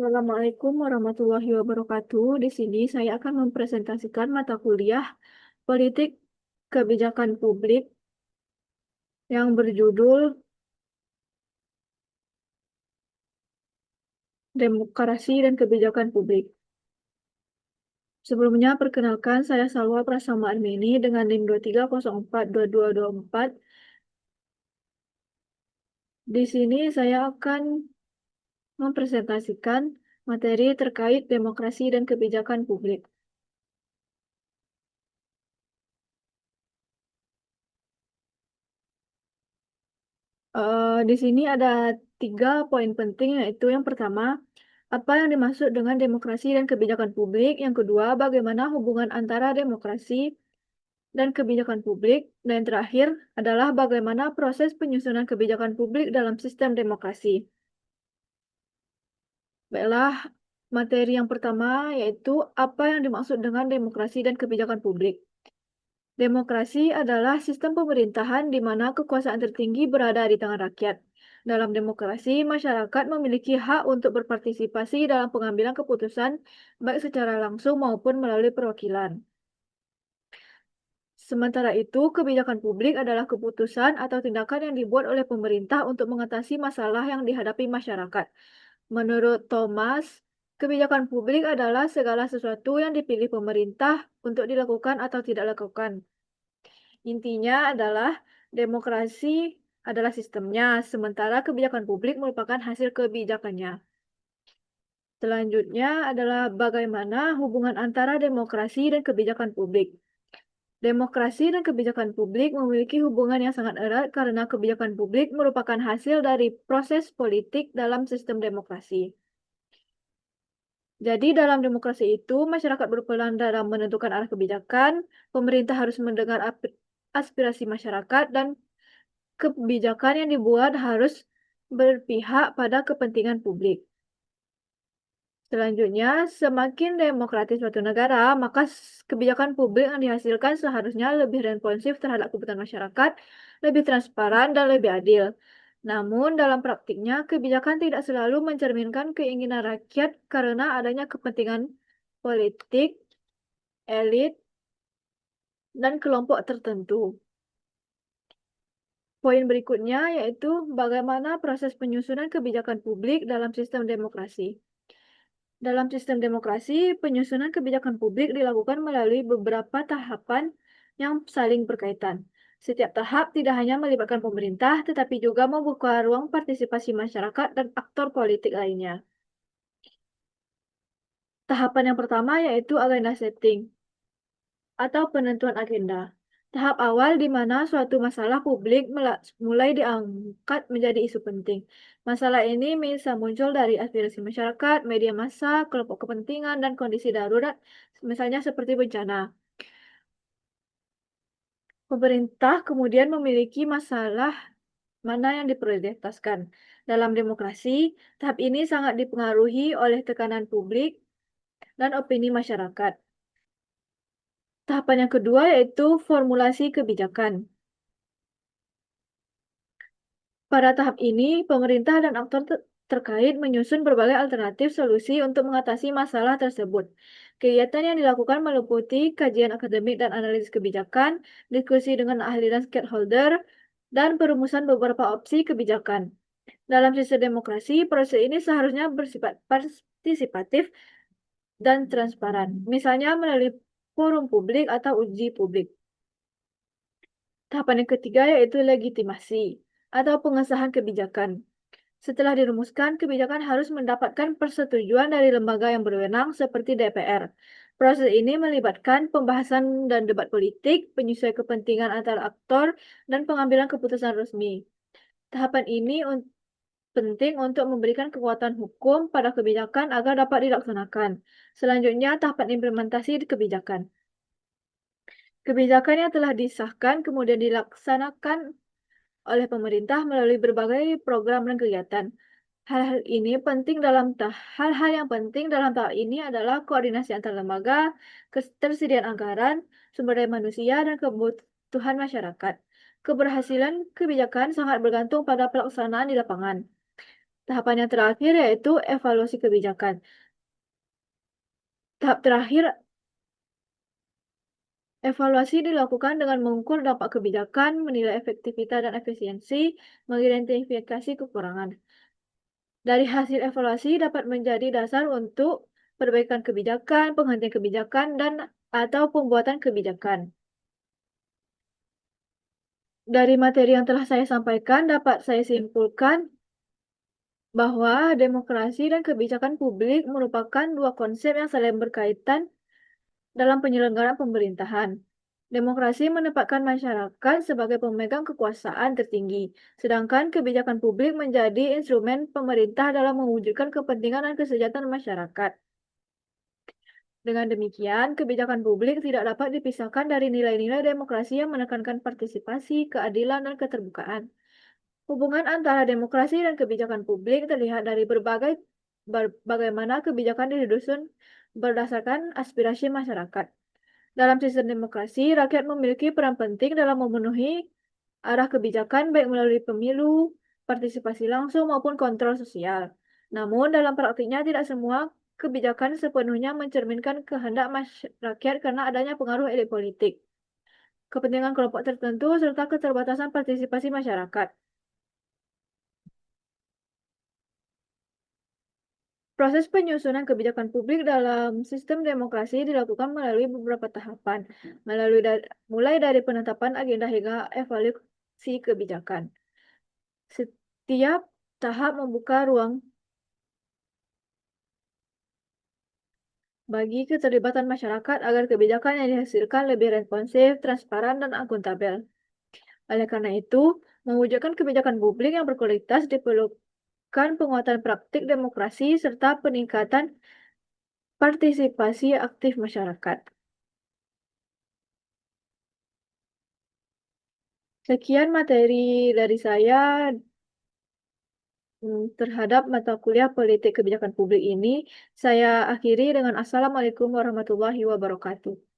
Assalamualaikum warahmatullahi wabarakatuh. Di sini saya akan mempresentasikan mata kuliah Politik Kebijakan Publik yang berjudul Demokrasi dan Kebijakan Publik. Sebelumnya, perkenalkan saya Salwa Prasama Armeni dengan NIM 23042224. Di sini saya akan mempresentasikan materi terkait demokrasi dan kebijakan publik. Di sini ada 3 poin penting, yaitu yang pertama, apa yang dimaksud dengan demokrasi dan kebijakan publik. Yang kedua, bagaimana hubungan antara demokrasi dan kebijakan publik. Dan yang terakhir adalah bagaimana proses penyusunan kebijakan publik dalam sistem demokrasi. Baiklah, materi yang pertama yaitu apa yang dimaksud dengan demokrasi dan kebijakan publik. Demokrasi adalah sistem pemerintahan di mana kekuasaan tertinggi berada di tangan rakyat. Dalam demokrasi, masyarakat memiliki hak untuk berpartisipasi dalam pengambilan keputusan, baik secara langsung maupun melalui perwakilan. Sementara itu, kebijakan publik adalah keputusan atau tindakan yang dibuat oleh pemerintah untuk mengatasi masalah yang dihadapi masyarakat. Menurut Thomas, kebijakan publik adalah segala sesuatu yang dipilih pemerintah untuk dilakukan atau tidak dilakukan. Intinya adalah demokrasi adalah sistemnya, sementara kebijakan publik merupakan hasil kebijakannya. Selanjutnya adalah bagaimana hubungan antara demokrasi dan kebijakan publik. Demokrasi dan kebijakan publik memiliki hubungan yang sangat erat karena kebijakan publik merupakan hasil dari proses politik dalam sistem demokrasi. Jadi dalam demokrasi itu, masyarakat berperan dalam menentukan arah kebijakan, pemerintah harus mendengar aspirasi masyarakat, dan kebijakan yang dibuat harus berpihak pada kepentingan publik. Selanjutnya, semakin demokratis suatu negara, maka kebijakan publik yang dihasilkan seharusnya lebih responsif terhadap kebutuhan masyarakat, lebih transparan, dan lebih adil. Namun, dalam praktiknya, kebijakan tidak selalu mencerminkan keinginan rakyat karena adanya kepentingan politik, elit, dan kelompok tertentu. Poin berikutnya yaitu bagaimana proses penyusunan kebijakan publik dalam sistem demokrasi. Dalam sistem demokrasi, penyusunan kebijakan publik dilakukan melalui beberapa tahapan yang saling berkaitan. Setiap tahap tidak hanya melibatkan pemerintah, tetapi juga membuka ruang partisipasi masyarakat dan aktor politik lainnya. Tahapan yang pertama yaitu agenda setting atau penentuan agenda. Tahap awal di mana suatu masalah publik mulai diangkat menjadi isu penting. Masalah ini bisa muncul dari aspirasi masyarakat, media massa, kelompok kepentingan, dan kondisi darurat, misalnya seperti bencana. Pemerintah kemudian memiliki masalah mana yang diprioritaskan. Dalam demokrasi, tahap ini sangat dipengaruhi oleh tekanan publik dan opini masyarakat. Tahapan yang kedua yaitu formulasi kebijakan. Pada tahap ini, pemerintah dan aktor terkait menyusun berbagai alternatif solusi untuk mengatasi masalah tersebut. Kegiatan yang dilakukan meliputi kajian akademik dan analisis kebijakan, diskusi dengan ahli dan stakeholder, dan perumusan beberapa opsi kebijakan. Dalam sistem demokrasi, proses ini seharusnya bersifat partisipatif dan transparan, misalnya melalui forum publik atau uji publik. Tahapan yang ketiga yaitu legitimasi atau pengesahan kebijakan. Setelah dirumuskan, kebijakan harus mendapatkan persetujuan dari lembaga yang berwenang seperti DPR. Proses ini melibatkan pembahasan dan debat politik, penyesuaian kepentingan antara aktor, dan pengambilan keputusan resmi. Tahapan ini penting untuk memberikan kekuatan hukum pada kebijakan agar dapat dilaksanakan. Selanjutnya, tahapan implementasi kebijakan. Kebijakan yang telah disahkan kemudian dilaksanakan oleh pemerintah melalui berbagai program dan kegiatan. Hal-hal yang penting dalam tahap ini adalah koordinasi antar lembaga, ketersediaan anggaran, sumber daya manusia, dan kebutuhan masyarakat. Keberhasilan kebijakan sangat bergantung pada pelaksanaan di lapangan. Tahapan yang terakhir yaitu evaluasi kebijakan. Tahap terakhir, evaluasi dilakukan dengan mengukur dampak kebijakan, menilai efektivitas dan efisiensi, mengidentifikasi kekurangan. Dari hasil evaluasi dapat menjadi dasar untuk perbaikan kebijakan, penghentian kebijakan, dan atau pembuatan kebijakan. Dari materi yang telah saya sampaikan, dapat saya simpulkan bahwa demokrasi dan kebijakan publik merupakan dua konsep yang saling berkaitan dalam penyelenggaraan pemerintahan. Demokrasi menempatkan masyarakat sebagai pemegang kekuasaan tertinggi, sedangkan kebijakan publik menjadi instrumen pemerintah dalam mewujudkan kepentingan dan kesejahteraan masyarakat. Dengan demikian, kebijakan publik tidak dapat dipisahkan dari nilai-nilai demokrasi yang menekankan partisipasi, keadilan, dan keterbukaan. Hubungan antara demokrasi dan kebijakan publik terlihat dari bagaimana kebijakan disusun berdasarkan aspirasi masyarakat. Dalam sistem demokrasi, rakyat memiliki peran penting dalam memenuhi arah kebijakan baik melalui pemilu, partisipasi langsung maupun kontrol sosial. Namun, dalam praktiknya tidak semua kebijakan sepenuhnya mencerminkan kehendak rakyat karena adanya pengaruh elit politik, kepentingan kelompok tertentu, serta keterbatasan partisipasi masyarakat. Proses penyusunan kebijakan publik dalam sistem demokrasi dilakukan melalui beberapa tahapan, mulai dari penetapan agenda hingga evaluasi kebijakan. Setiap tahap membuka ruang bagi keterlibatan masyarakat agar kebijakan yang dihasilkan lebih responsif, transparan, dan akuntabel. Oleh karena itu, mewujudkan kebijakan publik yang berkualitas diperlukan penguatan praktik demokrasi serta peningkatan partisipasi aktif masyarakat. Sekian materi dari saya terhadap mata kuliah Politik Kebijakan Publik ini. Saya akhiri dengan Assalamualaikum warahmatullahi wabarakatuh.